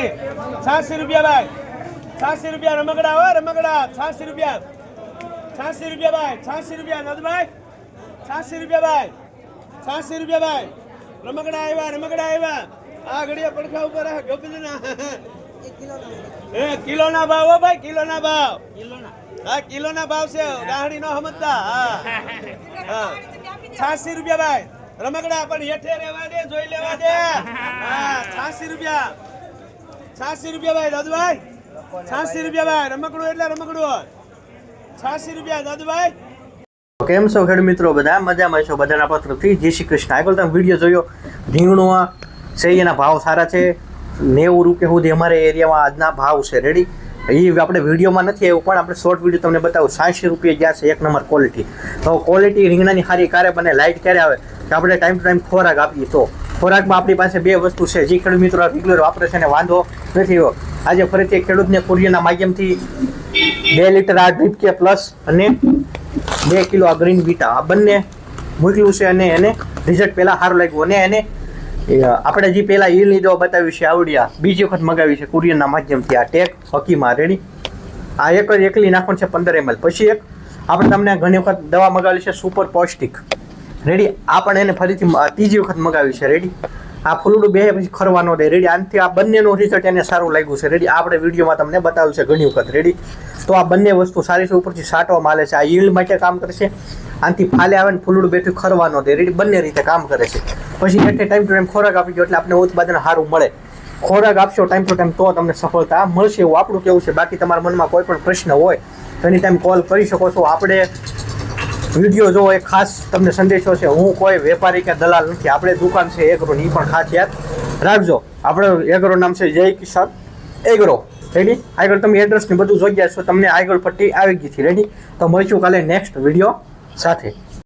86 રૂપિયા ભાઈ 86 રૂપિયા રમકડા હો રમકડા 86 રૂપિયા 86 રૂપિયા ભાઈ 86 રૂપિયા નદભાઈ 86 રૂપિયા ભાઈ 86 રૂપિયા ભાઈ રમકડા આવ્યા આ ઘડિયા પડખા ઉપર ગોપીના કિલોના ભાવ હો ભાઈ કિલોના ભાવ હા કિલોના ભાવ છે ગાહડી નો સમજતા હા 86 રૂપિયા ભાઈ રમકડા પણ હેઠે રહેવા દે જોઈ લેવા દે હા 86 રૂપિયા 86 રૂપિયા ભાઈ દાદુભાઈ 86 રૂપિયા ભાઈ રમકડું એટલે રમકડું 86 રૂપિયા દાદુભાઈ કેમ છો ખેડૂત મિત્રો બધા મજામાં છો બધાના પત્રથી જય શ્રી કૃષ્ણ આગળ તમે વિડીયો જોયો રીંગણું છે એના ભાવ સારા છે 90 રૂપિયા સુધી અમારે એરિયામાં આજના ભાવ છે રેડી એ આપણે વિડીયોમાં નથી આવ્યું પણ આપણે શોર્ટ વિડીયો તમને બતાવું 86 રૂપિયા ગયા છે એક નંબર ક્વોલિટી તો ક્વોલિટી રીંગણાની સારી ક્યારે બને લાઇટ ક્યારે આવે કે આપણે ટાઈમ ટુ ટાઈમ ખોરાક આપીએ તો ખોરાકમાં આપણી પાસે બે વસ્તુ છે જે ખેડૂત મિત્રો રેગ્યુલર વાપરે છે ને વાંધો નથી આવ્યો આજે ફરીથી ખેડૂતને કુરિયરના માધ્યમથી 2 લીટર આ ડ્રીપ કે પ્લસ અને 2 કિલો આ ગ્રીન બીટા આ બંને મોકલ્યું છે અને એને રિઝલ્ટ પહેલાં સારું લાગ્યું અને એને આપણે જે પહેલાં ઈલ લીધો બતાવ્યું છે આવડિયા બીજી વખત મગાવી છે કુરિયરના માધ્યમથી આ ટેક હકીમાં રેડી આ એક જ એકલી નાખવાનું છે 15 ml પછી એક આપણે તમને ઘણી વખત દવા મગાવેલી છે સુપર પૌષ્ટિક રેડી આ પણ એને ફરીથી ત્રીજી વખત મગાવી છે રેડી આ ફૂલડું બે પછી ખરવાનો દે રેડી આનાથી આ બંનેનું રિઝલ્ટ એને સારું લાગ્યું છે રેડી આપણે વિડીયોમાં તમને બતાવ્યું છે ઘણી વખત રેડી તો આ બંને વસ્તુ સારી છે ઉપરથી સાટવામાં આવે છે આ ઈલ્ડ માટે કામ કરશે આનાથી ફાલે આવે ને ફૂલડું બેઠું ખરવાનો દે રેડી બંને રીતે કામ કરે છે પછી એટલે ટાઈમ ટુ ટાઈમ ખોરાક આપી દો એટલે આપણે ઉત્પાદન સારું મળે ખોરાક આપશો ટાઈમ ટુ ટાઈમ તો તમને સફળતા મળશે એવું આપણું કેવું છે બાકી તમારા મનમાં કોઈ પણ પ્રશ્ન હોય તો એની ટાઈમ કોલ કરી શકો છો આપણે વિડીયો જો એ ખાસ તમને સંદેશો છે હું કોઈ વેપારી કે દલાલ નથી આપણે દુકાન છે એગ્રોની પણ ખાસ યાદ રાખજો આપણે એગ્રો નામ છે જય કિસાન એગ્રો રેડી આગળ તમે એડ્રેસ ને બધું જોઈ ગયા છો તમને આગળ પટ્ટી આવી ગઈ છે રેડી તો મળીશું કાલે નેક્સ્ટ વિડીયો સાથે